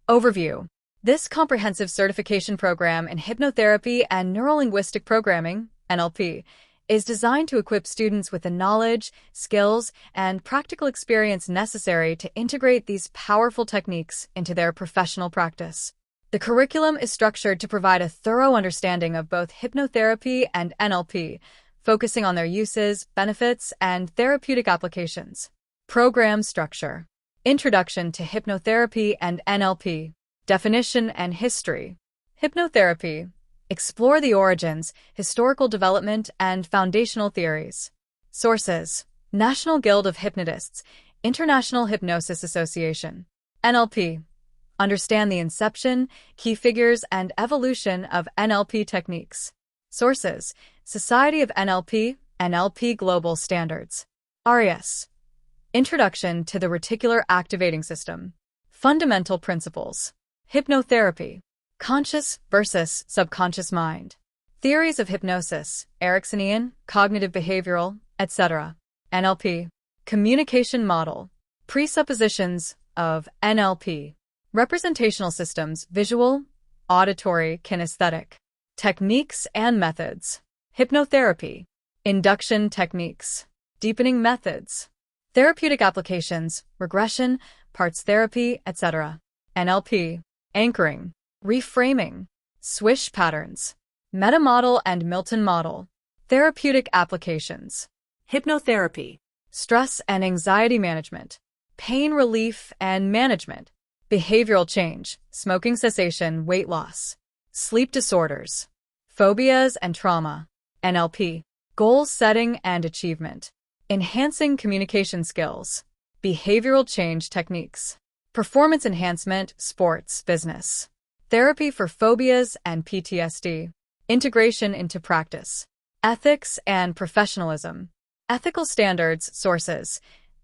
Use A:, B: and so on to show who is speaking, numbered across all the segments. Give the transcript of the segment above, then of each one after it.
A: Overview. This comprehensive certification program in hypnotherapy and neurolinguistic programming, NLP, is designed to equip students with the knowledge, skills, and practical experience necessary to integrate these powerful techniques into their professional practice. The curriculum is structured to provide a thorough understanding of both hypnotherapy and NLP, focusing on their uses, benefits, and therapeutic applications. Program structure. Introduction to Hypnotherapy and NLP. Definition and history. Hypnotherapy. Explore the origins, historical development, and foundational theories. Sources. National Guild of Hypnotists, International Hypnosis Association. NLP. Understand the inception, key figures, and evolution of NLP techniques. Sources. Society of NLP, NLP Global Standards. RAS. Introduction to the Reticular Activating System. Fundamental Principles. Hypnotherapy. Conscious versus subconscious mind. Theories of hypnosis, Ericksonian, cognitive behavioral, etc. NLP. Communication model. Presuppositions of NLP. Representational systems, visual, auditory, kinesthetic. Techniques and methods. Hypnotherapy. Induction techniques. Deepening methods. Therapeutic applications, regression, parts therapy, etc. NLP. Anchoring. Reframing. Swish patterns. Meta model and Milton model. Therapeutic applications. Hypnotherapy. Stress and anxiety management. Pain relief and management. Behavioral change, smoking cessation, weight loss. Sleep disorders. Phobias and trauma. NLP. Goal setting and achievement. Enhancing communication skills. Behavioral change techniques. Performance enhancement, sports, business. Therapy for phobias and PTSD. Integration into practice. Ethics and professionalism. Ethical standards, sources.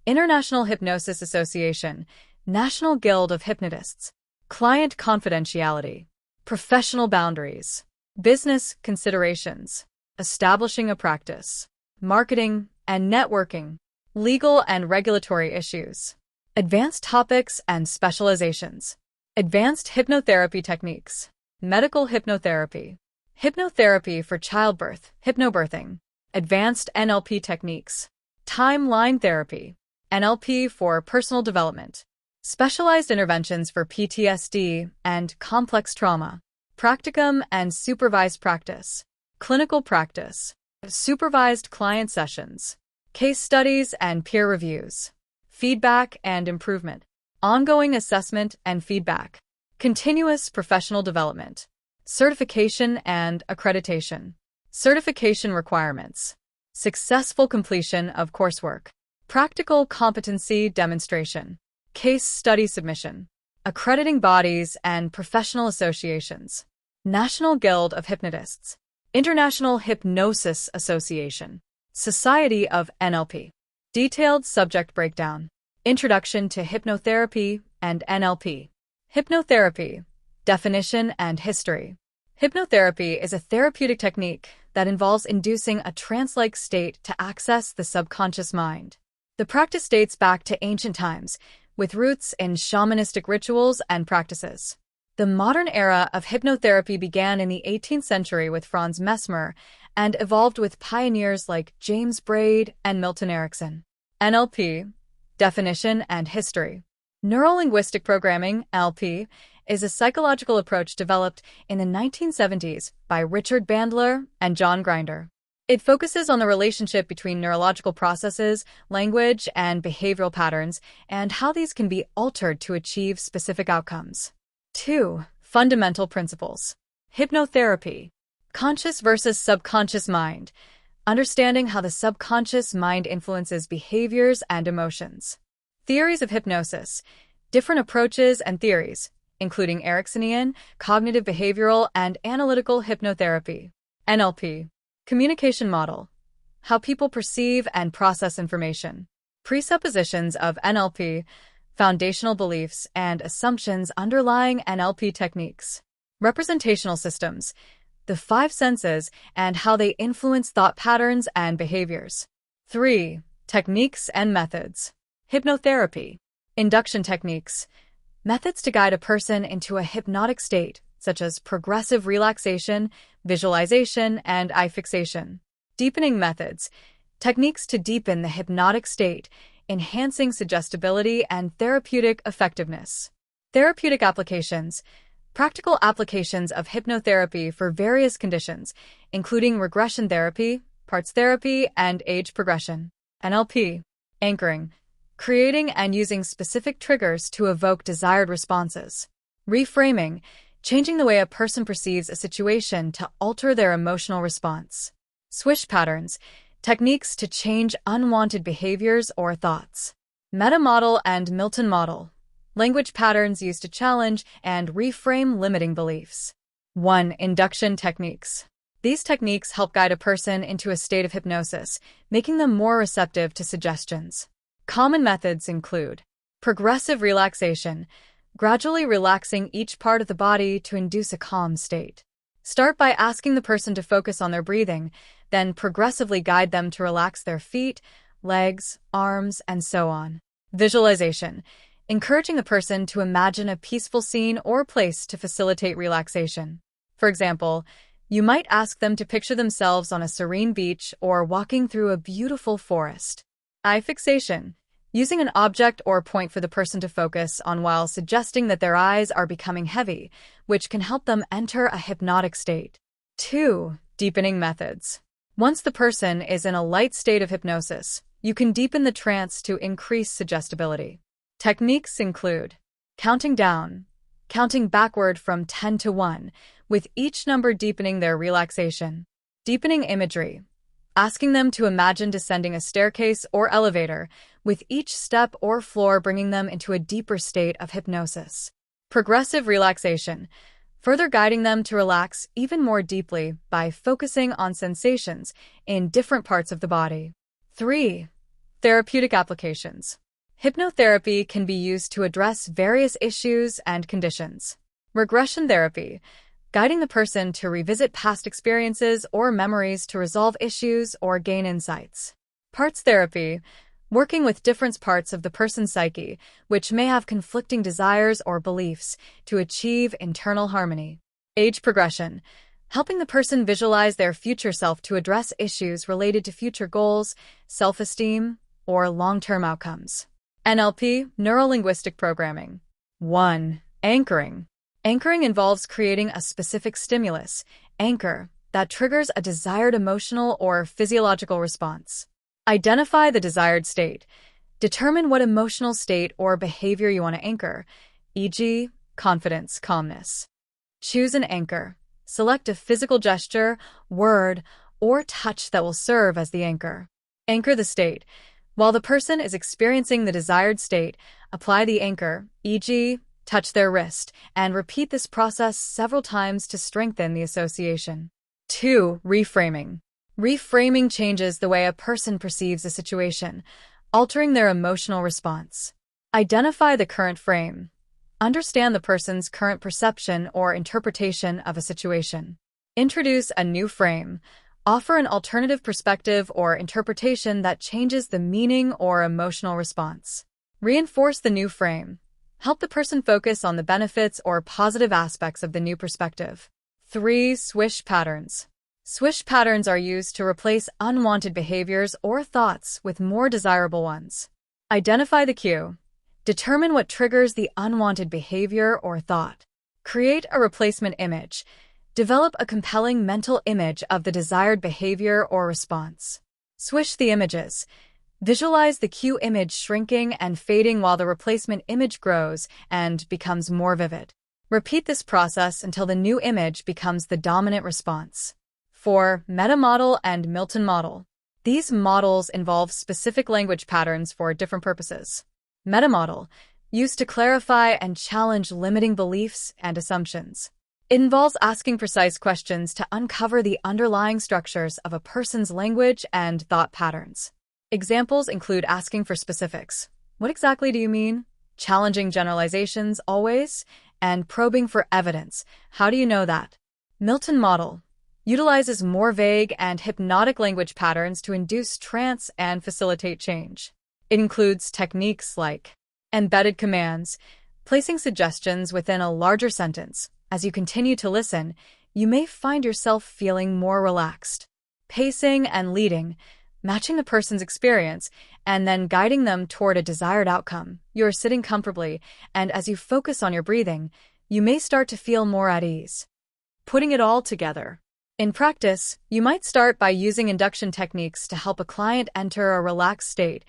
A: International Hypnosis Association, National Guild of Hypnotists. Client confidentiality. Professional boundaries. Business considerations. Establishing a practice. Marketing and networking. Legal and regulatory issues. Advanced topics and specializations. Advanced hypnotherapy techniques. Medical hypnotherapy. Hypnotherapy for childbirth, hypnobirthing. Advanced NLP techniques. Timeline therapy. NLP for personal development. Specialized interventions for PTSD and complex trauma. Practicum and supervised practice. Clinical practice. Supervised client sessions. Case studies and peer reviews. Feedback and improvement. Ongoing assessment and feedback. Continuous professional development. Certification and accreditation. Certification requirements. Successful completion of coursework. Practical competency demonstration. Case study submission. Accrediting bodies and professional associations. National Guild of Hypnotists. International Hypnosis Association. Society of NLP. Detailed subject breakdown. Introduction to Hypnotherapy and NLP. Hypnotherapy. Definition and history. Hypnotherapy is a therapeutic technique that involves inducing a trance-like state to access the subconscious mind. The practice dates back to ancient times, with roots in shamanistic rituals and practices. The modern era of hypnotherapy began in the 18th century with Franz Mesmer and evolved with pioneers like James Braid and Milton Erickson. NLP. Definition and history. Neurolinguistic programming, NLP, is a psychological approach developed in the 1970s by Richard Bandler and John Grinder. It focuses on the relationship between neurological processes, language, and behavioral patterns, and how these can be altered to achieve specific outcomes. 2. Fundamental principles. Hypnotherapy. Conscious versus subconscious mind. Understanding how the subconscious mind influences behaviors and emotions. Theories of hypnosis. Different approaches and theories, including Ericksonian, cognitive behavioral, and analytical hypnotherapy. NLP. Communication model. How people perceive and process information. Presuppositions of NLP. Foundational beliefs and assumptions underlying NLP techniques. Representational systems. The five senses and how they influence thought patterns and behaviors. 3. Techniques and methods. Hypnotherapy. Induction techniques. Methods to guide a person into a hypnotic state, such as progressive relaxation, visualization, and eye fixation. Deepening methods. Techniques to deepen the hypnotic state, enhancing suggestibility and therapeutic effectiveness. Therapeutic applications. Practical applications of hypnotherapy for various conditions, including regression therapy, parts therapy, and age progression. NLP. Anchoring. Creating and using specific triggers to evoke desired responses. Reframing. Changing the way a person perceives a situation to alter their emotional response. Swish patterns. Techniques to change unwanted behaviors or thoughts. Meta model and Milton model. Language patterns used to challenge and reframe limiting beliefs. 1. Induction techniques. These techniques help guide a person into a state of hypnosis, making them more receptive to suggestions. Common methods include progressive relaxation, gradually relaxing each part of the body to induce a calm state. Start by asking the person to focus on their breathing, then progressively guide them to relax their feet, legs, arms, and so on. Visualization, encouraging the person to imagine a peaceful scene or place to facilitate relaxation. For example, you might ask them to picture themselves on a serene beach or walking through a beautiful forest. Eye fixation, using an object or point for the person to focus on while suggesting that their eyes are becoming heavy, which can help them enter a hypnotic state. 2. Deepening methods. Once the person is in a light state of hypnosis, you can deepen the trance to increase suggestibility. Techniques include counting down, counting backward from 10 to 1, with each number deepening their relaxation. Deepening imagery, asking them to imagine descending a staircase or elevator, with each step or floor bringing them into a deeper state of hypnosis. Progressive relaxation, further guiding them to relax even more deeply by focusing on sensations in different parts of the body. 3. Therapeutic applications. Hypnotherapy can be used to address various issues and conditions. Regression therapy, guiding the person to revisit past experiences or memories to resolve issues or gain insights. Parts therapy, working with different parts of the person's psyche, which may have conflicting desires or beliefs, to achieve internal harmony. Age progression, helping the person visualize their future self to address issues related to future goals, self-esteem, or long-term outcomes. NLP, neuro-linguistic programming. 1. Anchoring. Anchoring involves creating a specific stimulus, anchor, that triggers a desired emotional or physiological response. Identify the desired state. Determine what emotional state or behavior you want to anchor, e.g., confidence, calmness. Choose an anchor. Select a physical gesture, word, or touch that will serve as the anchor. Anchor the state. While the person is experiencing the desired state, apply the anchor, e.g., touch their wrist, and repeat this process several times to strengthen the association. 2. Reframing. Reframing changes the way a person perceives a situation, altering their emotional response. Identify the current frame. Understand the person's current perception or interpretation of a situation. Introduce a new frame. Offer an alternative perspective or interpretation that changes the meaning or emotional response. Reinforce the new frame. Help the person focus on the benefits or positive aspects of the new perspective. 3. Swish patterns. Swish patterns are used to replace unwanted behaviors or thoughts with more desirable ones. Identify the cue. Determine what triggers the unwanted behavior or thought. Create a replacement image. Develop a compelling mental image of the desired behavior or response. Swish the images. Visualize the cue image shrinking and fading while the replacement image grows and becomes more vivid. Repeat this process until the new image becomes the dominant response. 4. Meta model and Milton model. These models involve specific language patterns for different purposes. Meta model, used to clarify and challenge limiting beliefs and assumptions. It involves asking precise questions to uncover the underlying structures of a person's language and thought patterns. Examples include asking for specifics. What exactly do you mean? Challenging generalizations always, and probing for evidence. How do you know that? Milton model utilizes more vague and hypnotic language patterns to induce trance and facilitate change. It includes techniques like embedded commands, placing suggestions within a larger sentence. As you continue to listen, you may find yourself feeling more relaxed. Pacing and leading, matching the person's experience, and then guiding them toward a desired outcome. You're sitting comfortably, and as you focus on your breathing, you may start to feel more at ease. Putting it all together. In practice, you might start by using induction techniques to help a client enter a relaxed state,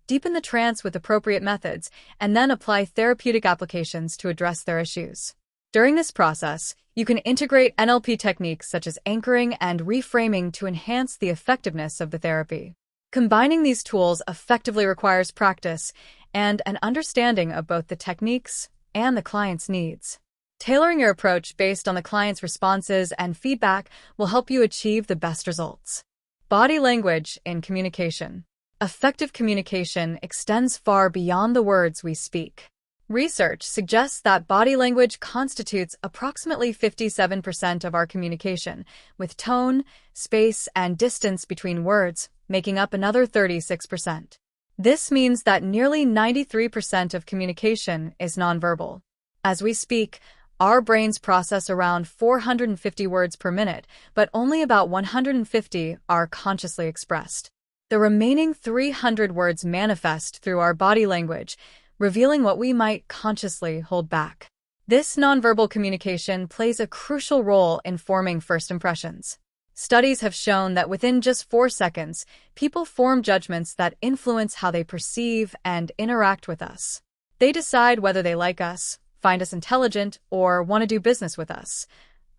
A: deepen the trance with appropriate methods, and then apply therapeutic applications to address their issues. During this process, you can integrate NLP techniques such as anchoring and reframing to enhance the effectiveness of the therapy. Combining these tools effectively requires practice and an understanding of both the techniques and the client's needs. Tailoring your approach based on the client's responses and feedback will help you achieve the best results. Body language in communication. Effective communication extends far beyond the words we speak. Research suggests that body language constitutes approximately 57% of our communication, with tone, space, and distance between words making up another 36%. This means that nearly 93% of communication is nonverbal. As we speak, our brains process around 450 words per minute, but only about 150 are consciously expressed. The remaining 300 words manifest through our body language, revealing what we might consciously hold back. This nonverbal communication plays a crucial role in forming first impressions. Studies have shown that within just 4 seconds, people form judgments that influence how they perceive and interact with us. They decide whether they like us, find us intelligent, or want to do business with us,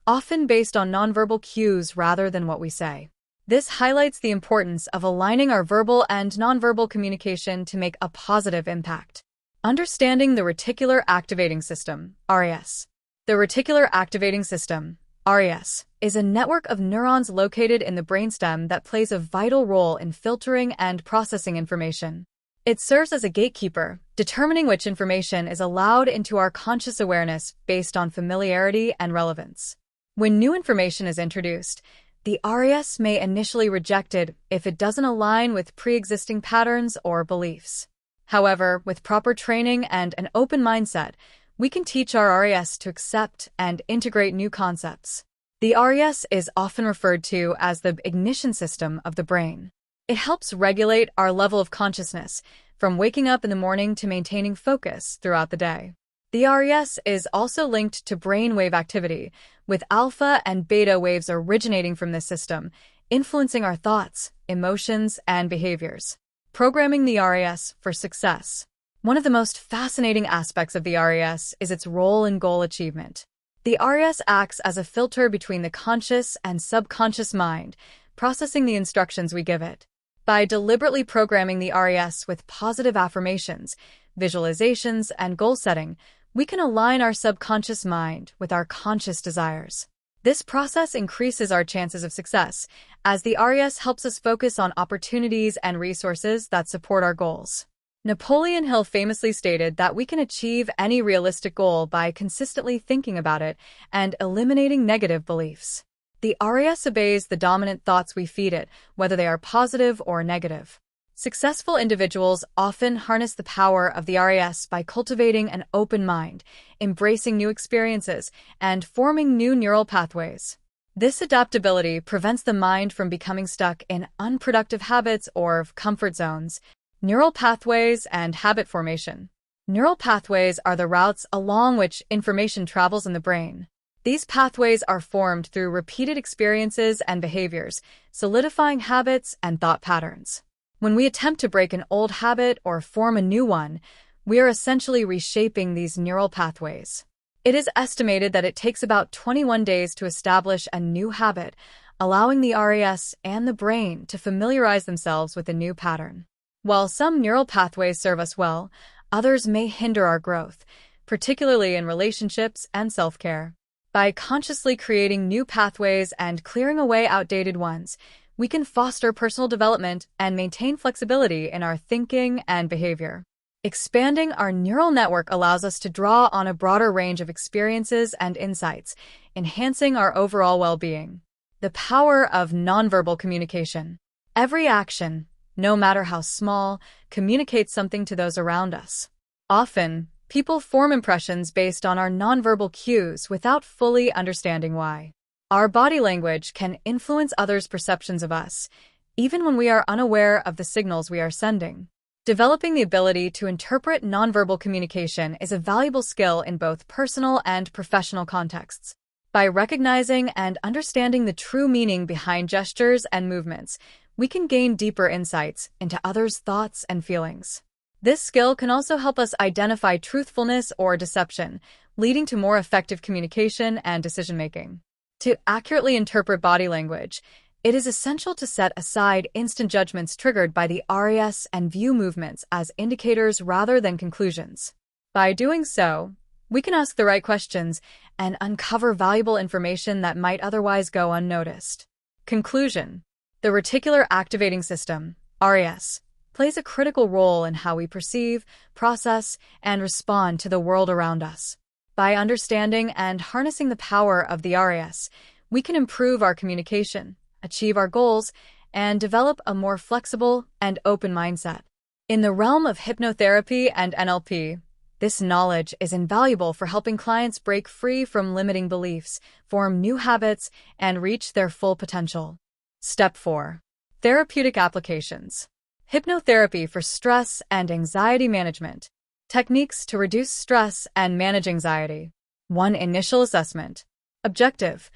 A: often based on nonverbal cues rather than what we say. This highlights the importance of aligning our verbal and nonverbal communication to make a positive impact. Understanding the reticular activating system, RAS. The reticular activating system, RAS, is a network of neurons located in the brainstem that plays a vital role in filtering and processing information. It serves as a gatekeeper, determining which information is allowed into our conscious awareness based on familiarity and relevance. When new information is introduced, the RAS may initially reject it if it doesn't align with pre-existing patterns or beliefs. However, with proper training and an open mindset, we can teach our RAS to accept and integrate new concepts. The RAS is often referred to as the ignition system of the brain. It helps regulate our level of consciousness, from waking up in the morning to maintaining focus throughout the day. The RAS is also linked to brainwave activity, with alpha and beta waves originating from this system, influencing our thoughts, emotions, and behaviors. Programming the RAS for success. One of the most fascinating aspects of the RAS is its role in goal achievement. The RAS acts as a filter between the conscious and subconscious mind, processing the instructions we give it. By deliberately programming the RAS with positive affirmations, visualizations, and goal setting, we can align our subconscious mind with our conscious desires. This process increases our chances of success, as the RAS helps us focus on opportunities and resources that support our goals. Napoleon Hill famously stated that we can achieve any realistic goal by consistently thinking about it and eliminating negative beliefs. The RAS obeys the dominant thoughts we feed it, whether they are positive or negative. Successful individuals often harness the power of the RAS by cultivating an open mind, embracing new experiences, and forming new neural pathways. This adaptability prevents the mind from becoming stuck in unproductive habits or comfort zones. Neural pathways and habit formation. Neural pathways are the routes along which information travels in the brain. These pathways are formed through repeated experiences and behaviors, solidifying habits and thought patterns. When we attempt to break an old habit or form a new one, we are essentially reshaping these neural pathways. It is estimated that it takes about 21 days to establish a new habit, allowing the RAS and the brain to familiarize themselves with a new pattern. While some neural pathways serve us well, others may hinder our growth, particularly in relationships and self-care. By consciously creating new pathways and clearing away outdated ones, we can foster personal development and maintain flexibility in our thinking and behavior. Expanding our neural network allows us to draw on a broader range of experiences and insights, enhancing our overall well-being. The power of nonverbal communication. Every action, no matter how small, communicates something to those around us. Often, People form impressions based on our nonverbal cues without fully understanding why. Our body language can influence others' perceptions of us, even when we are unaware of the signals we are sending. Developing the ability to interpret nonverbal communication is a valuable skill in both personal and professional contexts. By recognizing and understanding the true meaning behind gestures and movements, we can gain deeper insights into others' thoughts and feelings. This skill can also help us identify truthfulness or deception, leading to more effective communication and decision-making. To accurately interpret body language, it is essential to set aside instant judgments triggered by the RAS and view movements as indicators rather than conclusions. By doing so, we can ask the right questions and uncover valuable information that might otherwise go unnoticed. Conclusion: the reticular activating system, RAS, plays a critical role in how we perceive, process, and respond to the world around us. By understanding and harnessing the power of the RAS, we can improve our communication, achieve our goals, and develop a more flexible and open mindset. In the realm of hypnotherapy and NLP, this knowledge is invaluable for helping clients break free from limiting beliefs, form new habits, and reach their full potential. Step 4. Therapeutic applications. Hypnotherapy for stress and anxiety management. Techniques to reduce stress and manage anxiety. 1. Initial assessment. Objective: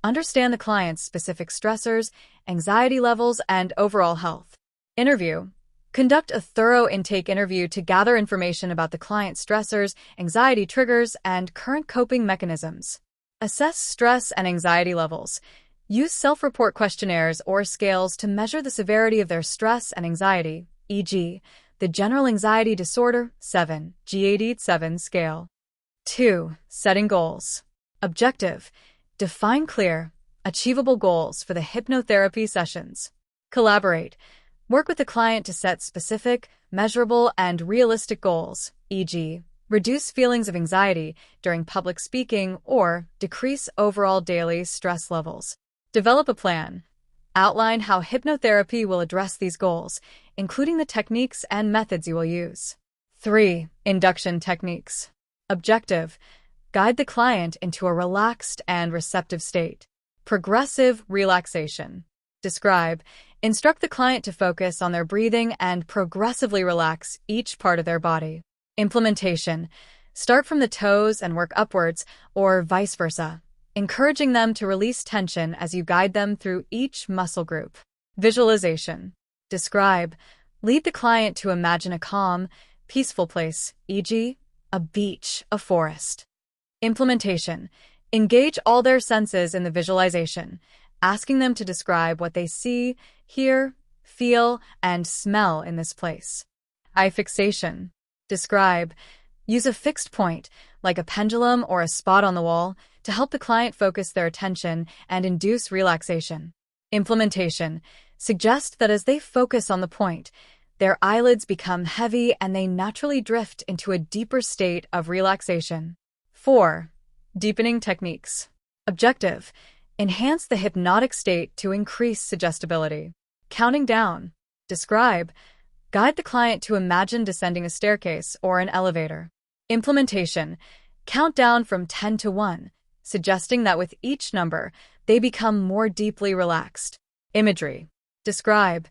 A: understand the client's specific stressors, anxiety levels, and overall health. Interview: conduct a thorough intake interview to gather information about the client's stressors, anxiety triggers, and current coping mechanisms. Assess stress and anxiety levels. Use self-report questionnaires or scales to measure the severity of their stress and anxiety, e.g., the General Anxiety Disorder 7 GAD-7 scale. 2. Setting goals. Objective: define clear, achievable goals for the hypnotherapy sessions. Collaborate. Work with the client to set specific, measurable, and realistic goals, e.g., reduce feelings of anxiety during public speaking or decrease overall daily stress levels. Develop a plan. Outline how hypnotherapy will address these goals, including the techniques and methods you will use. 3. Induction techniques. Objective: guide the client into a relaxed and receptive state. Progressive relaxation. Describe. Instruct the client to focus on their breathing and progressively relax each part of their body. Implementation. Start from the toes and work upwards, or vice versa, encouraging them to release tension as you guide them through each muscle group. Visualization. Describe. Lead the client to imagine a calm, peaceful place, e.g., a beach, a forest. Implementation. Engage all their senses in the visualization, asking them to describe what they see, hear, feel, and smell in this place. Eye fixation. Describe. Use a fixed point, like a pendulum or a spot on the wall, to help the client focus their attention and induce relaxation. Implementation. Suggest that as they focus on the point, their eyelids become heavy and they naturally drift into a deeper state of relaxation. 4. Deepening techniques. Objective: enhance the hypnotic state to increase suggestibility. Counting down. Describe. Guide the client to imagine descending a staircase or an elevator. Implementation. Count down from 10 to 1, suggesting that with each number, they become more deeply relaxed. Imagery. Describe.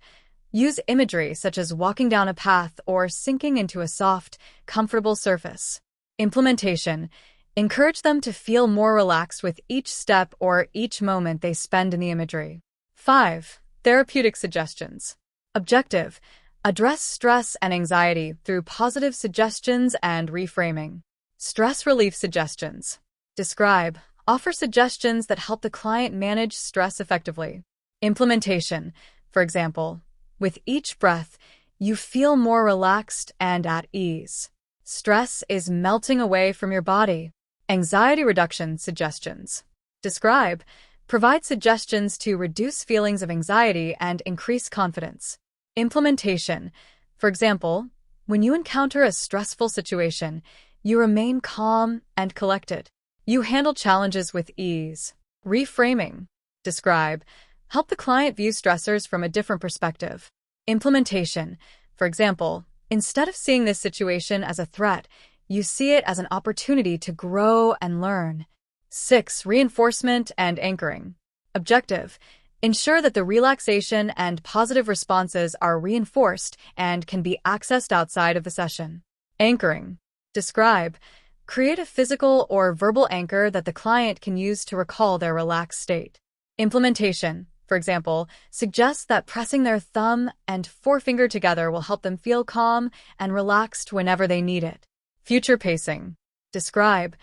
A: Use imagery such as walking down a path or sinking into a soft, comfortable surface. Implementation. Encourage them to feel more relaxed with each step or each moment they spend in the imagery. 5. Therapeutic suggestions. Objective: address stress and anxiety through positive suggestions and reframing. Stress relief suggestions. Describe. Offer suggestions that help the client manage stress effectively. Implementation. For example, with each breath, you feel more relaxed and at ease. Stress is melting away from your body. Anxiety reduction suggestions. Describe. Provide suggestions to reduce feelings of anxiety and increase confidence. Implementation. For example, when you encounter a stressful situation, you remain calm and collected. You handle challenges with ease. Reframing. Describe. Help the client view stressors from a different perspective. Implementation. For example, instead of seeing this situation as a threat, You see it as an opportunity to grow and learn. 6. Reinforcement and anchoring. Objective: ensure that the relaxation and positive responses are reinforced and can be accessed outside of the session. Anchoring. Describe: create a physical or verbal anchor that the client can use to recall their relaxed state. Implementation. For example, suggests that pressing their thumb and forefinger together will help them feel calm and relaxed whenever they need it. Future pacing. Describe: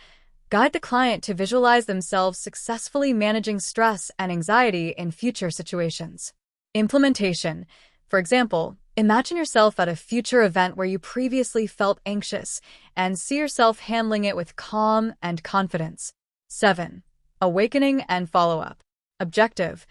A: guide the client to visualize themselves successfully managing stress and anxiety in future situations. Implementation. For example, imagine yourself at a future event where you previously felt anxious and see yourself handling it with calm and confidence. 7. Awakening and follow-up. Objective: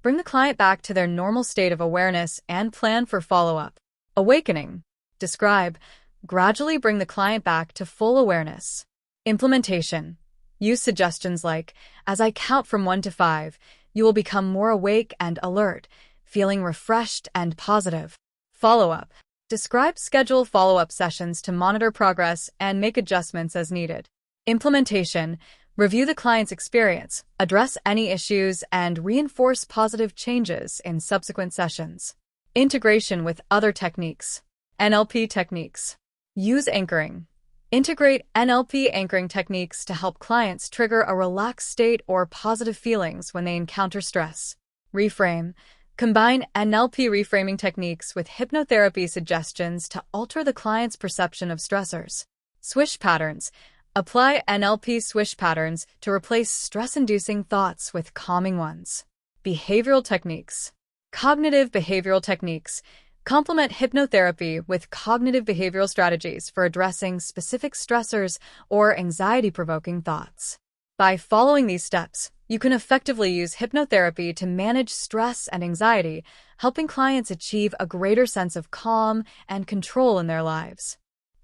A: bring the client back to their normal state of awareness and plan for follow-up. Awakening. Describe: gradually bring the client back to full awareness. Implementation. Use suggestions like, as I count from 1 to 5, you will become more awake and alert, feeling refreshed and positive. Follow-up. Describe schedule follow-up sessions to monitor progress and make adjustments as needed. Implementation. Review the client's experience, address any issues, and reinforce positive changes in subsequent sessions. Integration with other techniques. NLP techniques. Use anchoring. Integrate NLP anchoring techniques to help clients trigger a relaxed state or positive feelings when they encounter stress. Reframe. Combine NLP reframing techniques with hypnotherapy suggestions to alter the client's perception of stressors. Swish patterns. Apply NLP swish patterns to replace stress-inducing thoughts with calming ones. Behavioral techniques. Cognitive behavioral techniques. Complement hypnotherapy with cognitive behavioral strategies for addressing specific stressors or anxiety-provoking thoughts. By following these steps, you can effectively use hypnotherapy to manage stress and anxiety, helping clients achieve a greater sense of calm and control in their lives.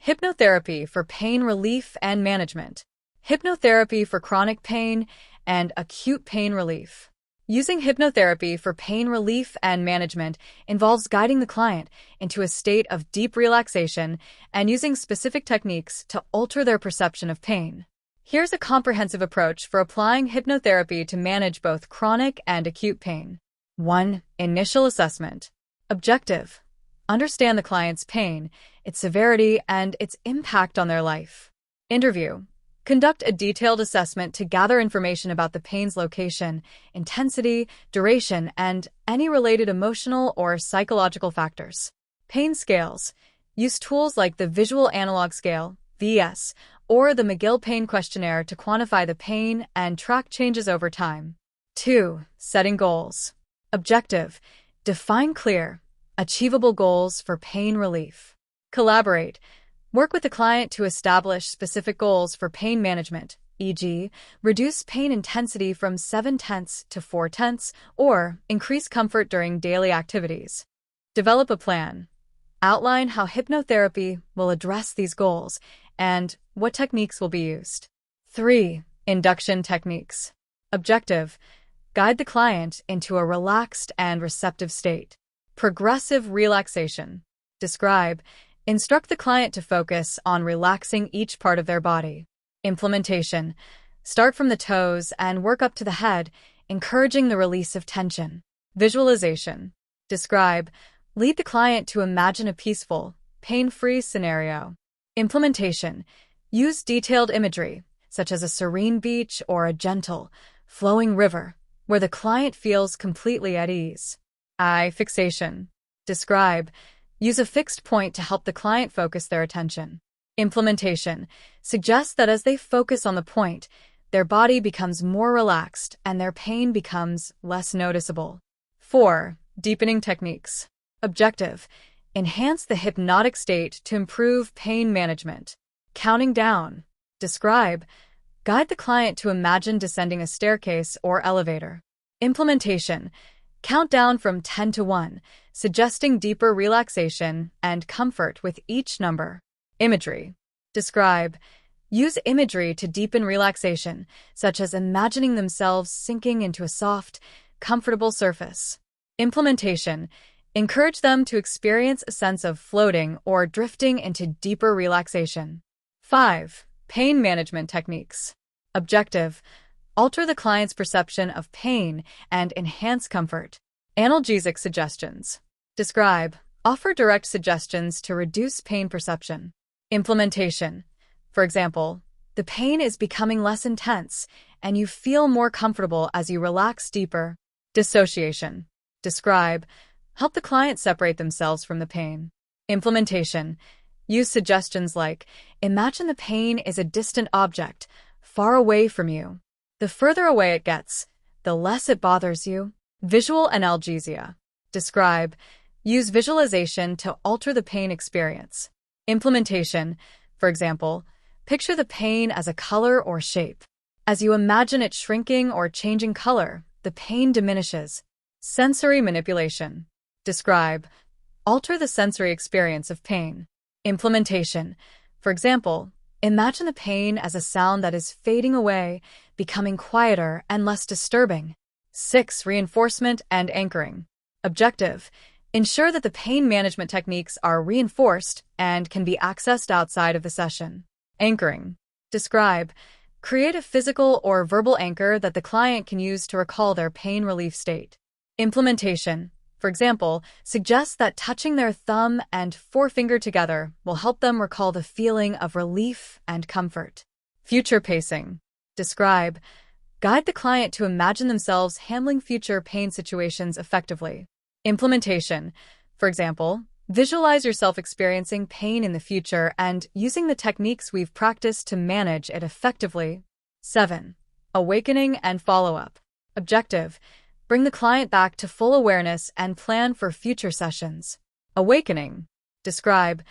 A: Hypnotherapy for pain relief and management. Hypnotherapy for chronic pain and acute pain relief. Using hypnotherapy for pain relief and management involves guiding the client into a state of deep relaxation and using specific techniques to alter their perception of pain. Here's a comprehensive approach for applying hypnotherapy to manage both chronic and acute pain. 1. Initial assessment. Objective: understand the client's pain, its severity, and its impact on their life. Interview. Conduct a detailed assessment to gather information about the pain's location, intensity, duration, and any related emotional or psychological factors. Pain scales. Use tools like the Visual Analog Scale, VS, or the McGill Pain Questionnaire to quantify the pain and track changes over time. 2. Setting goals. Objective: define clear, achievable goals for pain relief. Collaborate. Work with the client to establish specific goals for pain management, e.g., reduce pain intensity from 7/10 to 4/10 or increase comfort during daily activities. Develop a plan. Outline how hypnotherapy will address these goals and what techniques will be used. 3. Induction techniques. Objective: guide the client into a relaxed and receptive state. Progressive relaxation. Describe: instruct the client to focus on relaxing each part of their body. Implementation. Start from the toes and work up to the head, encouraging the release of tension. Visualization. Describe: lead the client to imagine a peaceful, pain-free scenario. Implementation. Use detailed imagery, such as a serene beach or a gentle, flowing river, where the client feels completely at ease. Eye fixation. Describe: use a fixed point to help the client focus their attention. Implementation. Suggests that as they focus on the point, their body becomes more relaxed and their pain becomes less noticeable. 4. Deepening techniques. Objective: enhance the hypnotic state to improve pain management. Counting down. Describe: guide the client to imagine descending a staircase or elevator. Implementation. Count down from 10 to 1, suggesting deeper relaxation and comfort with each number. Imagery. Describe: use imagery to deepen relaxation, such as imagining themselves sinking into a soft, comfortable surface. Implementation. Encourage them to experience a sense of floating or drifting into deeper relaxation. 5. Pain management techniques. Objective: alter the client's perception of pain and enhance comfort. Analgesic suggestions. Describe: offer direct suggestions to reduce pain perception. Implementation. For example, the pain is becoming less intense, and you feel more comfortable as you relax deeper. Dissociation. Describe: help the client separate themselves from the pain. Implementation. Use suggestions like, imagine the pain is a distant object, far away from you. The further away it gets, the less it bothers you. Visual analgesia. Describe: use visualization to alter the pain experience. Implementation. For example, picture the pain as a color or shape. As you imagine it shrinking or changing color, the pain diminishes. Sensory manipulation. Describe: alter the sensory experience of pain. Implementation. For example, imagine the pain as a sound that is fading away, becoming quieter and less disturbing. 6. Reinforcement and anchoring. Objective: ensure that the pain management techniques are reinforced and can be accessed outside of the session. Anchoring. Describe: create a physical or verbal anchor that the client can use to recall their pain relief state. Implementation. For example, suggest that touching their thumb and forefinger together will help them recall the feeling of relief and comfort. Future pacing. Describe: guide the client to imagine themselves handling future pain situations effectively. Implementation. For example, visualize yourself experiencing pain in the future and using the techniques we've practiced to manage it effectively. 7. Awakening and follow-up. Objective: bring the client back to full awareness and plan for future sessions. Awakening. Describe: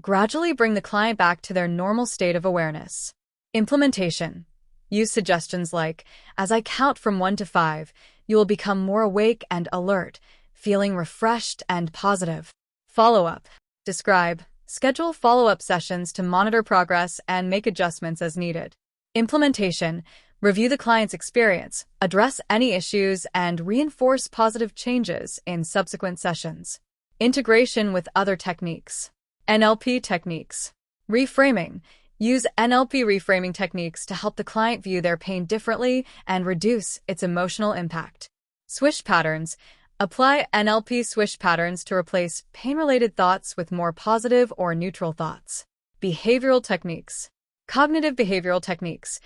A: gradually bring the client back to their normal state of awareness. Implementation. Use suggestions like, as I count from 1 to 5, you will become more awake and alert, feeling refreshed and positive. Follow-up. Describe: schedule follow-up sessions to monitor progress and make adjustments as needed. Implementation. Review the client's experience, address any issues, and reinforce positive changes in subsequent sessions. Integration with other techniques. NLP techniques. Reframing. Use NLP reframing techniques to help the client view their pain differently and reduce its emotional impact. Swish patterns. Apply NLP swish patterns to replace pain-related thoughts with more positive or neutral thoughts. Behavioral techniques. Cognitive behavioral techniques.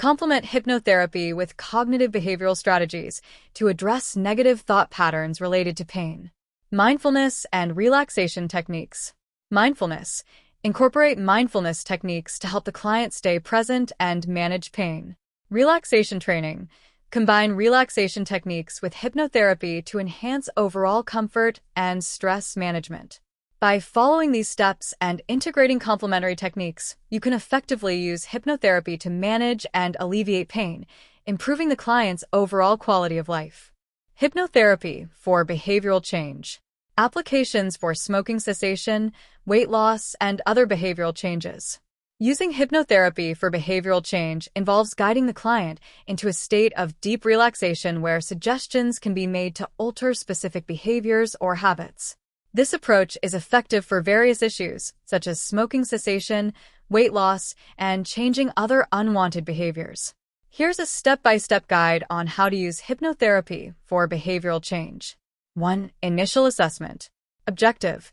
A: Complement hypnotherapy with cognitive behavioral strategies to address negative thought patterns related to pain. Mindfulness and relaxation techniques. Mindfulness. Incorporate mindfulness techniques to help the client stay present and manage pain. Relaxation training. Combine relaxation techniques with hypnotherapy to enhance overall comfort and stress management. By following these steps and integrating complementary techniques, you can effectively use hypnotherapy to manage and alleviate pain, improving the client's overall quality of life. Hypnotherapy for behavioral change. Applications for smoking cessation, weight loss, and other behavioral changes. Using hypnotherapy for behavioral change involves guiding the client into a state of deep relaxation where suggestions can be made to alter specific behaviors or habits. This approach is effective for various issues, such as smoking cessation, weight loss, and changing other unwanted behaviors. Here's a step-by-step guide on how to use hypnotherapy for behavioral change. 1. Initial assessment. Objective: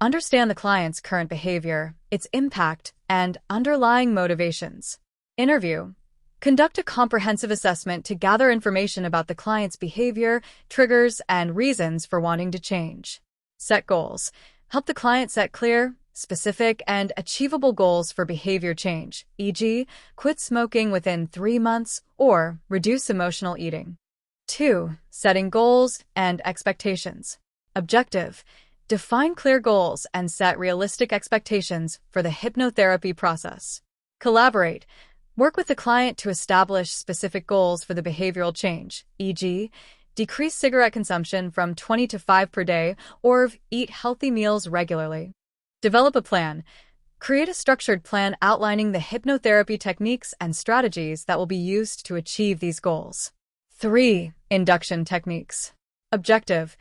A: understand the client's current behavior, its impact, and underlying motivations. Interview. Conduct a comprehensive assessment to gather information about the client's behavior, triggers, and reasons for wanting to change. Set goals. Help the client set clear, specific, and achievable goals for behavior change, e.g., quit smoking within 3 months or reduce emotional eating. 2. Setting goals and expectations. Objective: define clear goals and set realistic expectations for the hypnotherapy process. Collaborate. Work with the client to establish specific goals for the behavioral change, e.g., decrease cigarette consumption from 20 to 5 per day, or eat healthy meals regularly. Develop a plan. Create a structured plan outlining the hypnotherapy techniques and strategies that will be used to achieve these goals. 3. Induction techniques. Objective: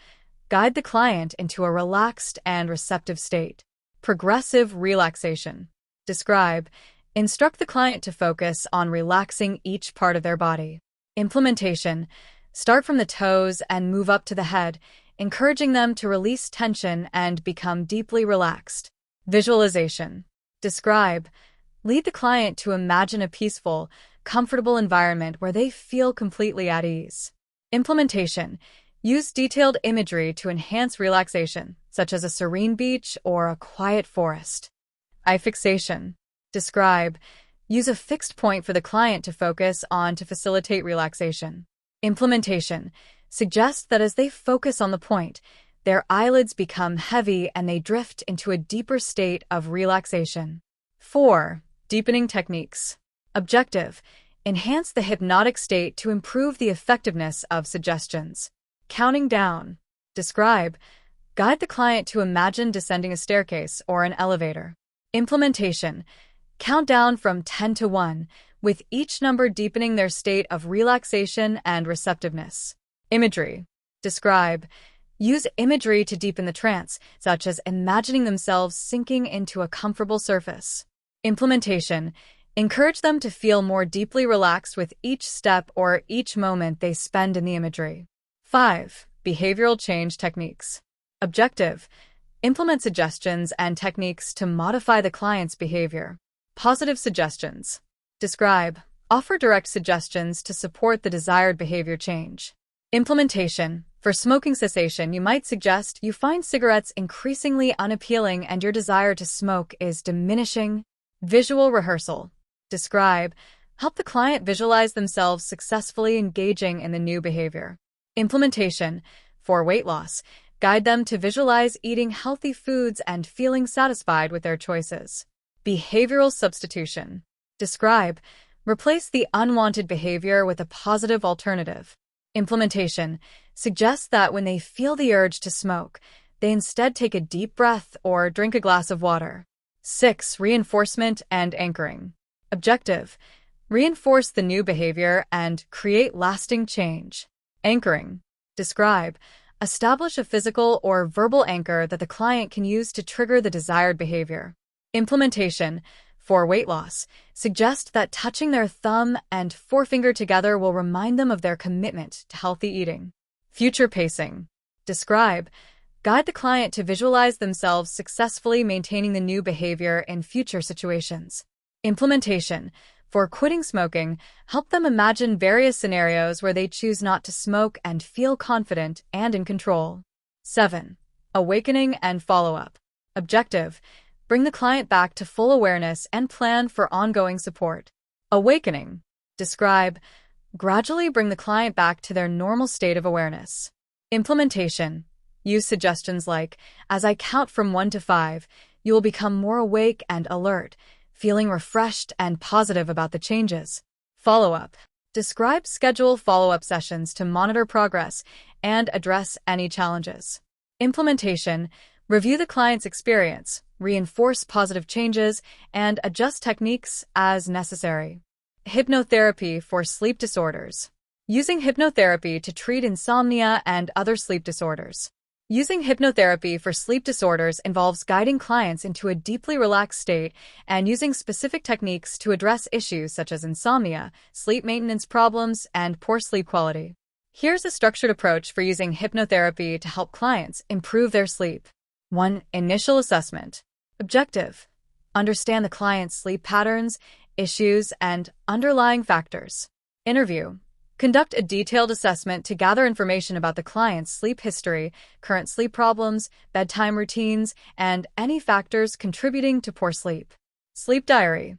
A: guide the client into a relaxed and receptive state. Progressive relaxation. Describe: Instruct the client to focus on relaxing each part of their body. Implementation. Start from the toes and move up to the head, encouraging them to release tension and become deeply relaxed. Visualization. Describe. Lead the client to imagine a peaceful, comfortable environment where they feel completely at ease. Implementation. Use detailed imagery to enhance relaxation, such as a serene beach or a quiet forest. Eye fixation. Describe. Use a fixed point for the client to focus on to facilitate relaxation. Implementation. Suggest that as they focus on the point, their eyelids become heavy and they drift into a deeper state of relaxation. 4. Deepening techniques. Objective. Enhance the hypnotic state to improve the effectiveness of suggestions. Counting down. Describe. Guide the client to imagine descending a staircase or an elevator. Implementation. Count down from 10 to 1, with each number deepening their state of relaxation and receptiveness. Imagery. Describe. Use imagery to deepen the trance, such as imagining themselves sinking into a comfortable surface. Implementation. Encourage them to feel more deeply relaxed with each step or each moment they spend in the imagery. 5. Behavioral change techniques. Objective. Implement suggestions and techniques to modify the client's behavior. Positive suggestions. Describe. Offer direct suggestions to support the desired behavior change. Implementation. For smoking cessation, you might suggest you find cigarettes increasingly unappealing and your desire to smoke is diminishing. Visual rehearsal. Describe. Help the client visualize themselves successfully engaging in the new behavior. Implementation. For weight loss, guide them to visualize eating healthy foods and feeling satisfied with their choices. Behavioral substitution. Describe. Replace the unwanted behavior with a positive alternative. Implementation. Suggest that when they feel the urge to smoke, they instead take a deep breath or drink a glass of water. 6. Reinforcement and anchoring. Objective. Reinforce the new behavior and create lasting change. Anchoring. Describe. Establish a physical or verbal anchor that the client can use to trigger the desired behavior. Implementation. For weight loss, suggest that touching their thumb and forefinger together will remind them of their commitment to healthy eating. Future pacing. Describe. Guide the client to visualize themselves successfully maintaining the new behavior in future situations. Implementation. For quitting smoking, help them imagine various scenarios where they choose not to smoke and feel confident and in control. 7. Awakening and follow-up. Objective. Bring the client back to full awareness and plan for ongoing support. Awakening. Describe. Gradually bring the client back to their normal state of awareness. Implementation. Use suggestions like, as I count from 1 to 5, you will become more awake and alert, feeling refreshed and positive about the changes. Follow-up. Describe schedule follow-up sessions to monitor progress and address any challenges. Implementation. Review the client's experience, reinforce positive changes, and adjust techniques as necessary. Hypnotherapy for sleep disorders. Using hypnotherapy to treat insomnia and other sleep disorders. Using hypnotherapy for sleep disorders involves guiding clients into a deeply relaxed state and using specific techniques to address issues such as insomnia, sleep maintenance problems, and poor sleep quality. Here's a structured approach for using hypnotherapy to help clients improve their sleep. 1. Initial assessment. Objective. Understand the client's sleep patterns, issues, and underlying factors. Interview. Conduct a detailed assessment to gather information about the client's sleep history, current sleep problems, bedtime routines, and any factors contributing to poor sleep. Sleep diary.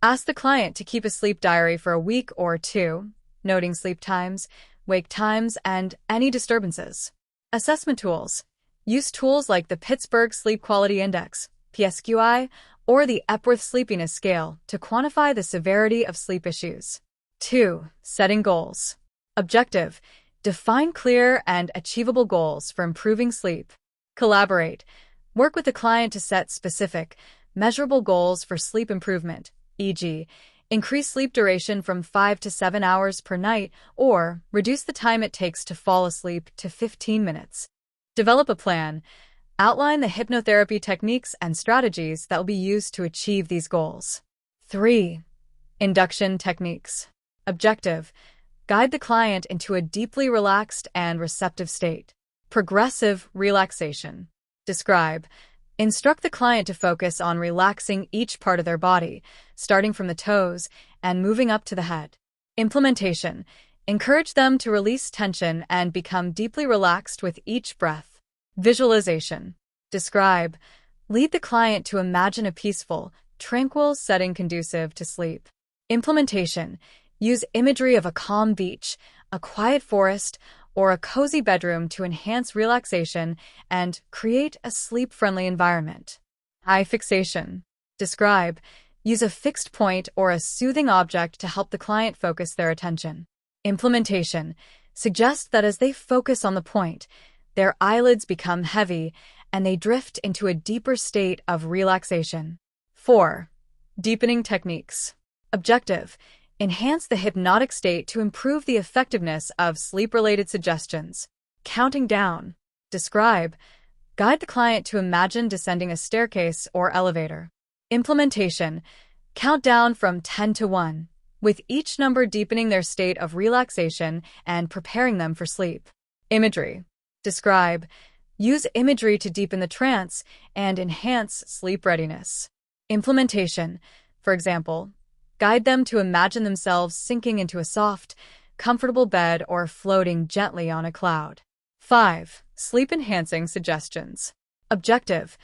A: Ask the client to keep a sleep diary for a week or 2, noting sleep times, wake times, and any disturbances. Assessment tools. Use tools like the Pittsburgh Sleep Quality Index, P.A.N.A.C.E.A, or the Epworth Sleepiness Scale to quantify the severity of sleep issues. 2. Setting goals. Objective. Define clear and achievable goals for improving sleep. Collaborate. Work with the client to set specific, measurable goals for sleep improvement, e.g., increase sleep duration from 5 to 7 hours per night or reduce the time it takes to fall asleep to 15 minutes. Develop a plan. Outline the hypnotherapy techniques and strategies that will be used to achieve these goals. 3. Induction techniques. Objective: guide the client into a deeply relaxed and receptive state. Progressive relaxation. Describe: instruct the client to focus on relaxing each part of their body, starting from the toes and moving up to the head. Implementation: encourage them to release tension and become deeply relaxed with each breath. Visualization. Describe: lead the client to imagine a peaceful, tranquil setting conducive to sleep. Implementation: use imagery of a calm beach, a quiet forest, or a cozy bedroom to enhance relaxation and create a sleep-friendly environment. Eye fixation. Describe: use a fixed point or a soothing object to help the client focus their attention. Implementation: suggest that as they focus on the point, their eyelids become heavy and they drift into a deeper state of relaxation. 4. Deepening techniques. Objective: enhance the hypnotic state to improve the effectiveness of sleep-related suggestions. Counting down. Describe: guide the client to imagine descending a staircase or elevator. Implementation: count down from 10 to 1, with each number deepening their state of relaxation and preparing them for sleep. Imagery. Describe: use imagery to deepen the trance and enhance sleep readiness. Implementation. For example, guide them to imagine themselves sinking into a soft, comfortable bed or floating gently on a cloud. 5. Sleep-enhancing suggestions. Objective: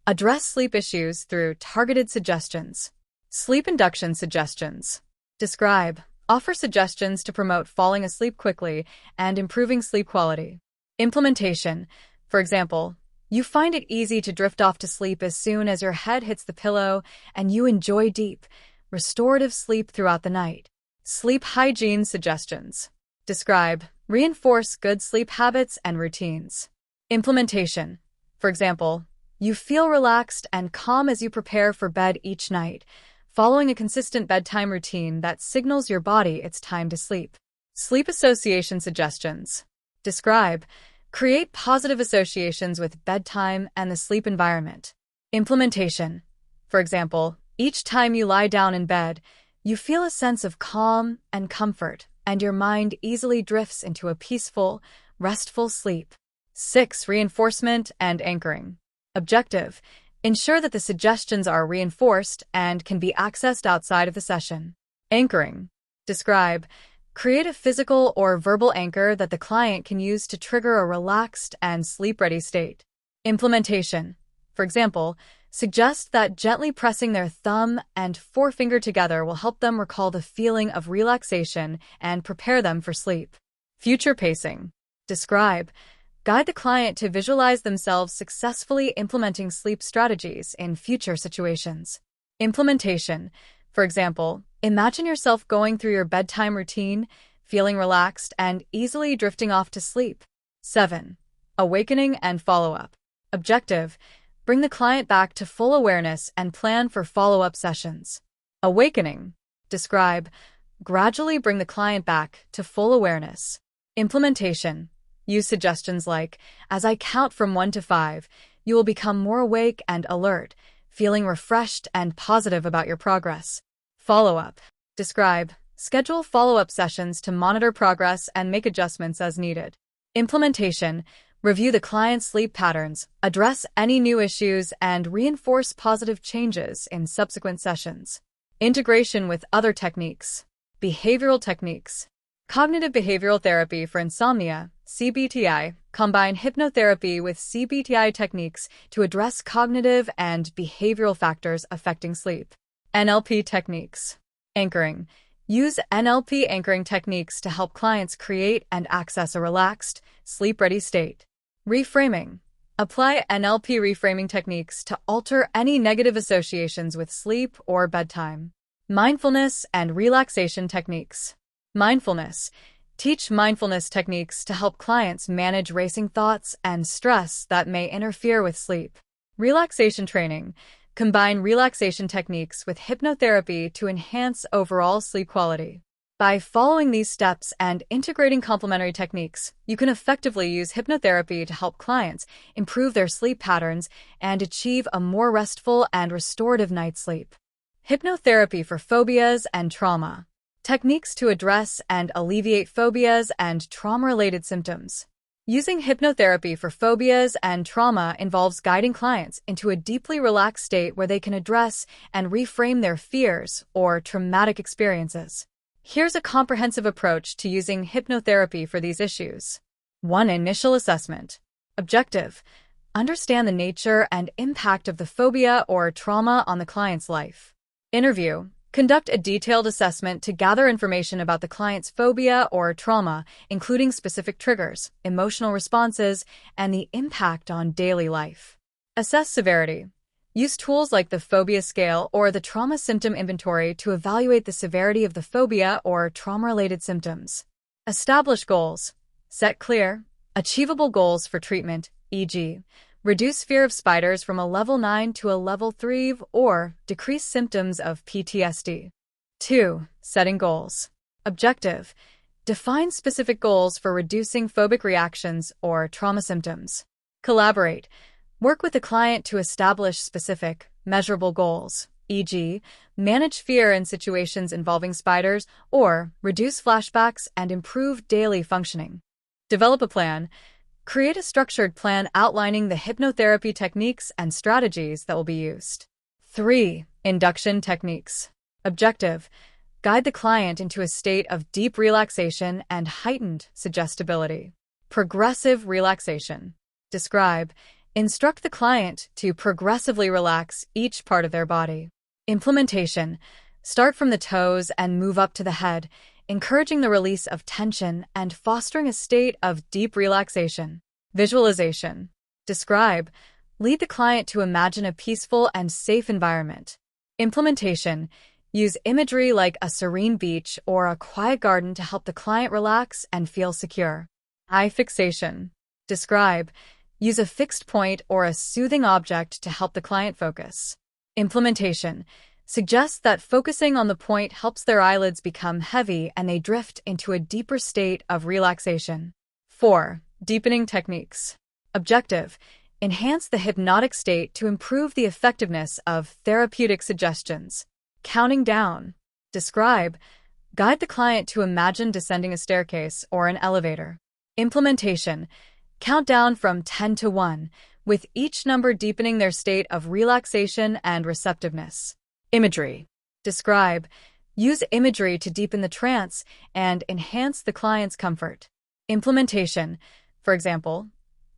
A: address sleep issues through targeted suggestions. Sleep induction suggestions. Describe: offer suggestions to promote falling asleep quickly and improving sleep quality. Implementation. For example, you find it easy to drift off to sleep as soon as your head hits the pillow and you enjoy deep, restorative sleep throughout the night. Sleep hygiene suggestions. Describe: reinforce good sleep habits and routines. Implementation. For example, you feel relaxed and calm as you prepare for bed each night, following a consistent bedtime routine that signals your body it's time to sleep. Sleep association suggestions. Describe: create positive associations with bedtime and the sleep environment. Implementation. For example, each time you lie down in bed, you feel a sense of calm and comfort, and your mind easily drifts into a peaceful, restful sleep. 6. Reinforcement and anchoring. Objective: ensure that the suggestions are reinforced and can be accessed outside of the session. Anchoring. Describe: create a physical or verbal anchor that the client can use to trigger a relaxed and sleep-ready state. Implementation. For example, suggest that gently pressing their thumb and forefinger together will help them recall the feeling of relaxation and prepare them for sleep. Future pacing. Describe: guide the client to visualize themselves successfully implementing sleep strategies in future situations. Implementation. For example, imagine yourself going through your bedtime routine, feeling relaxed and easily drifting off to sleep. 7. Awakening and follow-up. Objective: bring the client back to full awareness and plan for follow-up sessions. Awakening. Describe: gradually bring the client back to full awareness. Implementation. Use suggestions like: as I count from 1 to 5, you will become more awake and alert, feeling refreshed and positive about your progress. Follow-up. Describe: schedule follow-up sessions to monitor progress and make adjustments as needed. Implementation. Review the client's sleep patterns, address any new issues, and reinforce positive changes in subsequent sessions. Integration with other techniques. Behavioral techniques. Cognitive behavioral therapy for insomnia, CBTI, combine hypnotherapy with CBTI techniques to address cognitive and behavioral factors affecting sleep. NLP techniques. Anchoring. Use NLP anchoring techniques to help clients create and access a relaxed, sleep-ready state. Reframing. Apply NLP reframing techniques to alter any negative associations with sleep or bedtime. Mindfulness and relaxation techniques. Mindfulness. Teach mindfulness techniques to help clients manage racing thoughts and stress that may interfere with sleep. Relaxation training. Combine relaxation techniques with hypnotherapy to enhance overall sleep quality. By following these steps and integrating complementary techniques, you can effectively use hypnotherapy to help clients improve their sleep patterns and achieve a more restful and restorative night's sleep. Hypnotherapy for phobias and trauma. Techniques to address and alleviate phobias and trauma-related symptoms. Using hypnotherapy for phobias and trauma involves guiding clients into a deeply relaxed state where they can address and reframe their fears or traumatic experiences. Here's a comprehensive approach to using hypnotherapy for these issues. 1. Initial assessment. Objective: understand the nature and impact of the phobia or trauma on the client's life. Interview: conduct a detailed assessment to gather information about the client's phobia or trauma, including specific triggers, emotional responses, and the impact on daily life. Assess severity. Use tools like the phobia scale or the trauma symptom inventory to evaluate the severity of the phobia or trauma-related symptoms. Establish goals. Set clear, achievable goals for treatment, e.g., reduce fear of spiders from a level 9 to a level 3 or decrease symptoms of PTSD. 2. Setting goals. Objective: define specific goals for reducing phobic reactions or trauma symptoms. Collaborate. Work with the client to establish specific, measurable goals, e.g., manage fear in situations involving spiders or reduce flashbacks and improve daily functioning. Develop a plan. Create a structured plan outlining the hypnotherapy techniques and strategies that will be used. 3. Induction techniques. Objective: guide the client into a state of deep relaxation and heightened suggestibility. Progressive relaxation. Describe. Instruct the client to progressively relax each part of their body. Implementation. Start from the toes and move up to the head, encouraging the release of tension and fostering a state of deep relaxation. Visualization. Describe. Lead the client to imagine a peaceful and safe environment. Implementation. Use imagery like a serene beach or a quiet garden to help the client relax and feel secure. Eye fixation. Describe. Use a fixed point or a soothing object to help the client focus. Implementation. Suggests that focusing on the point helps their eyelids become heavy and they drift into a deeper state of relaxation. 4. Deepening techniques. Objective: enhance the hypnotic state to improve the effectiveness of therapeutic suggestions. Counting down. Describe. Guide the client to imagine descending a staircase or an elevator. Implementation. Count down from 10 to 1, with each number deepening their state of relaxation and receptiveness. Imagery. Describe. Use imagery to deepen the trance and enhance the client's comfort. Implementation. For example,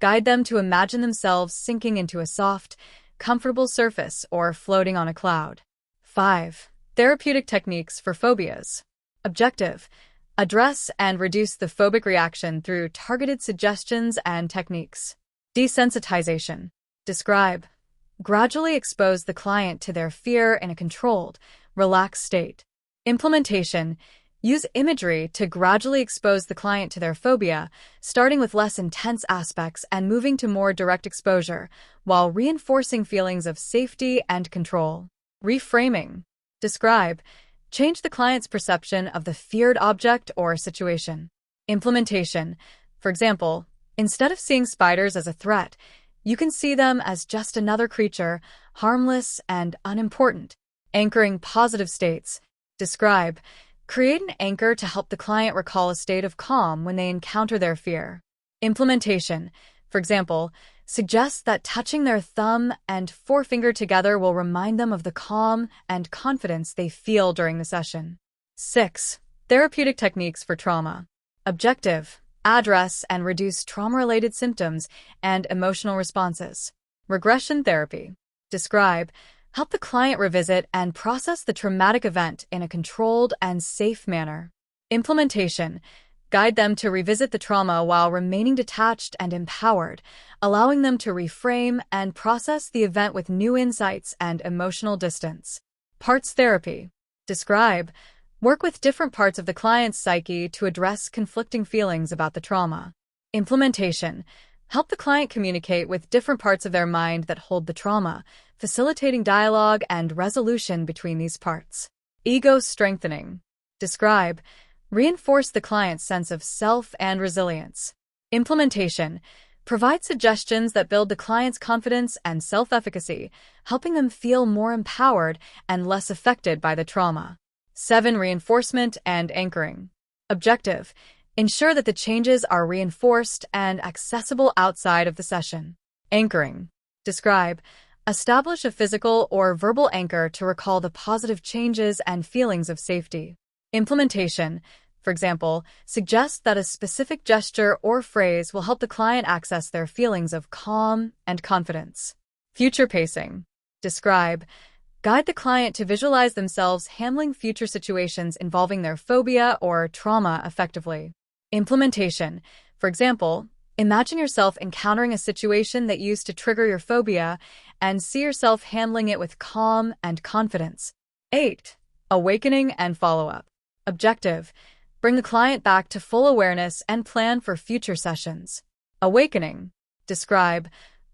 A: guide them to imagine themselves sinking into a soft, comfortable surface or floating on a cloud. 5. Therapeutic techniques for phobias. Objective: address and reduce the phobic reaction through targeted suggestions and techniques. Desensitization. Describe. Gradually expose the client to their fear in a controlled, relaxed state. Implementation. Use imagery to gradually expose the client to their phobia, starting with less intense aspects and moving to more direct exposure, while reinforcing feelings of safety and control. Reframing. Describe. Change the client's perception of the feared object or situation. Implementation. For example, instead of seeing spiders as a threat, you can see them as just another creature, harmless and unimportant. Anchoring positive states. Describe. Create an anchor to help the client recall a state of calm when they encounter their fear. Implementation. For example, suggests that touching their thumb and forefinger together will remind them of the calm and confidence they feel during the session. 6. Therapeutic techniques for trauma. Objective: address and reduce trauma-related symptoms and emotional responses. Regression therapy. Describe. Help the client revisit and process the traumatic event in a controlled and safe manner. Implementation. Guide them to revisit the trauma while remaining detached and empowered, allowing them to reframe and process the event with new insights and emotional distance. Parts therapy. Describe. Work with different parts of the client's psyche to address conflicting feelings about the trauma. Implementation. Help the client communicate with different parts of their mind that hold the trauma, facilitating dialogue and resolution between these parts. Ego strengthening. Describe. Reinforce the client's sense of self and resilience. Implementation. Provide suggestions that build the client's confidence and self-efficacy, helping them feel more empowered and less affected by the trauma. 7. Reinforcement and anchoring. Objective: ensure that the changes are reinforced and accessible outside of the session. Anchoring. Describe: establish a physical or verbal anchor to recall the positive changes and feelings of safety. Implementation. For example, suggest that a specific gesture or phrase will help the client access their feelings of calm and confidence. Future pacing. Describe: guide the client to visualize themselves handling future situations involving their phobia or trauma effectively. Implementation. For example, imagine yourself encountering a situation that used to trigger your phobia and see yourself handling it with calm and confidence. 8. Awakening and follow-up. Objective: bring the client back to full awareness and plan for future sessions. Awakening. Describe: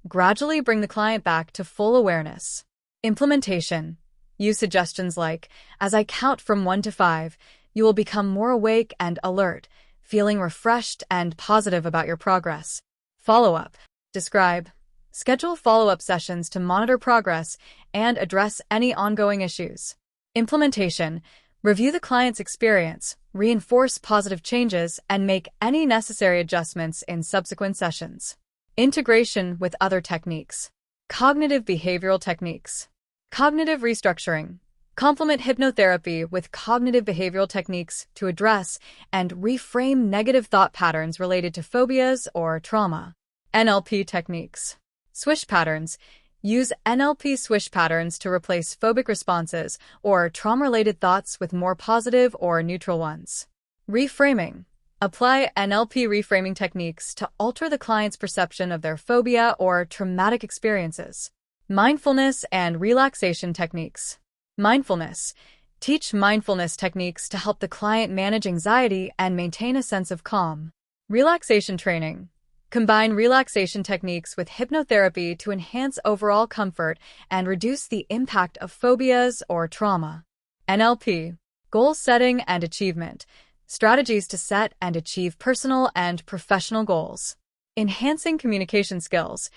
A: gradually bring the client back to full awareness. Implementation. Use suggestions like, as I count from 1 to 5, you will become more awake and alert, feeling refreshed and positive about your progress. Follow-up. Describe: schedule follow-up sessions to monitor progress and address any ongoing issues. Implementation. Review the client's experience, reinforce positive changes, and make any necessary adjustments in subsequent sessions. Integration with other techniques. Cognitive behavioral techniques. Cognitive restructuring. Complement hypnotherapy with cognitive behavioral techniques to address and reframe negative thought patterns related to phobias or trauma. NLP techniques. Swish patterns. Use NLP swish patterns to replace phobic responses or trauma-related thoughts with more positive or neutral ones. Reframing. Apply NLP reframing techniques to alter the client's perception of their phobia or traumatic experiences. Mindfulness and relaxation techniques. Mindfulness. Teach mindfulness techniques to help the client manage anxiety and maintain a sense of calm. Relaxation training. Combine relaxation techniques with hypnotherapy to enhance overall comfort and reduce the impact of phobias or trauma. NLP. Goal setting and achievement. Strategies to set and achieve personal and professional goals. Enhancing communication skills.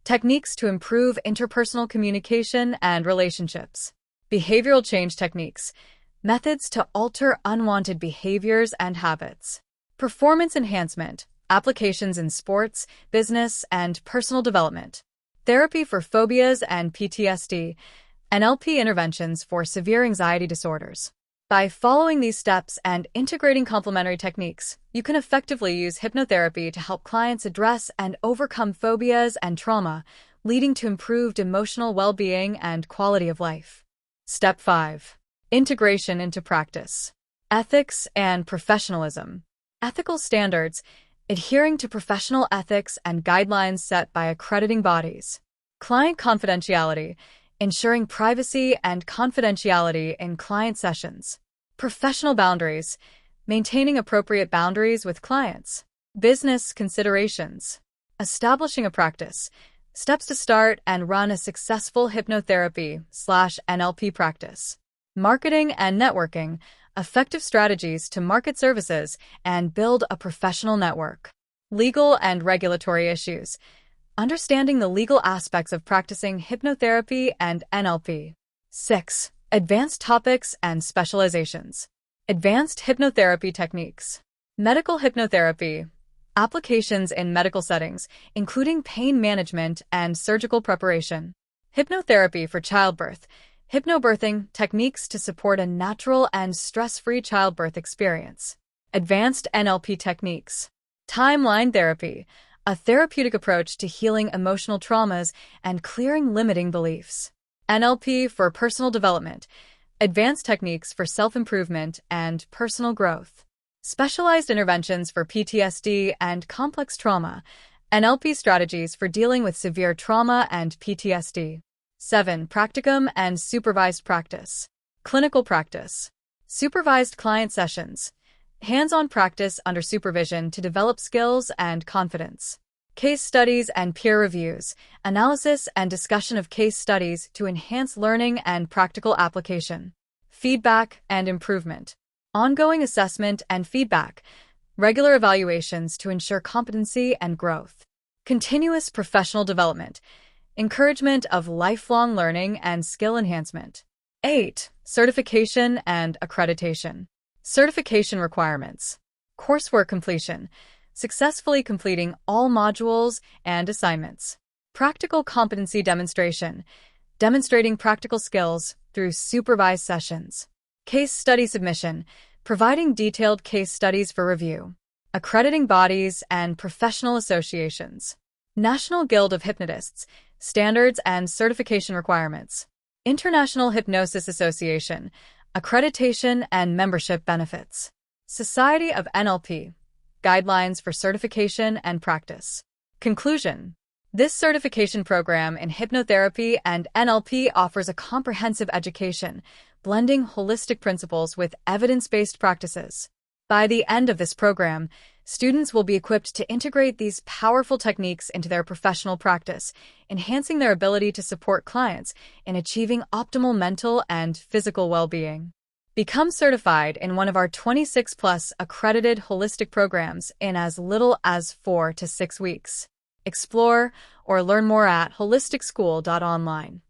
A: Techniques to improve interpersonal communication and relationships. Behavioral change techniques. Methods to alter unwanted behaviors and habits. Performance enhancement. Applications in sports, business, and personal development. Therapy for phobias and PTSD. NLP interventions for severe anxiety disorders. By following these steps and integrating complementary techniques, you can effectively use hypnotherapy to help clients address and overcome phobias and trauma, leading to improved emotional well-being and quality of life. Step 5. Integration into practice. Ethics and professionalism. Ethical standards. Adhering to professional ethics and guidelines set by accrediting bodies. Client confidentiality. Ensuring privacy and confidentiality in client sessions. Professional boundaries. Maintaining appropriate boundaries with clients. Business considerations. Establishing a practice. Steps to start and run a successful hypnotherapy/NLP practice. Marketing and networking. Effective strategies to market services and build a professional network. Legal and regulatory issues. Understanding the legal aspects of practicing hypnotherapy and NLP. 6. Advanced topics and specializations. Advanced hypnotherapy techniques. Medical hypnotherapy. Applications in medical settings, including pain management and surgical preparation. Hypnotherapy for childbirth. Hypnobirthing techniques to support a natural and stress-free childbirth experience. Advanced NLP techniques. Timeline therapy, a therapeutic approach to healing emotional traumas and clearing limiting beliefs. NLP for personal development, advanced techniques for self-improvement and personal growth. Specialized interventions for PTSD and complex trauma. NLP strategies for dealing with severe trauma and PTSD. 7. Practicum and supervised practice. Clinical practice. Supervised client sessions. Hands-on practice under supervision to develop skills and confidence. Case studies and peer reviews. Analysis and discussion of case studies to enhance learning and practical application. Feedback and improvement. Ongoing assessment and feedback. Regular evaluations to ensure competency and growth. Continuous professional development, encouragement of lifelong learning and skill enhancement. 8. Certification and accreditation. Certification requirements. Coursework completion, successfully completing all modules and assignments. Practical competency demonstration, demonstrating practical skills through supervised sessions. Case study submission, providing detailed case studies for review. Accrediting bodies and professional associations. National Guild of Hypnotists, standards and certification requirements. International Hypnosis Association, accreditation and membership benefits. Society of NLP, guidelines for certification and practice. Conclusion. This certification program in hypnotherapy and NLP offers a comprehensive education, blending holistic principles with evidence-based practices. By the end of this program, students will be equipped to integrate these powerful techniques into their professional practice, enhancing their ability to support clients in achieving optimal mental and physical well-being. Become certified in one of our 26+ accredited holistic programs in as little as 4 to 6 weeks. Explore or learn more at holisticschool.online.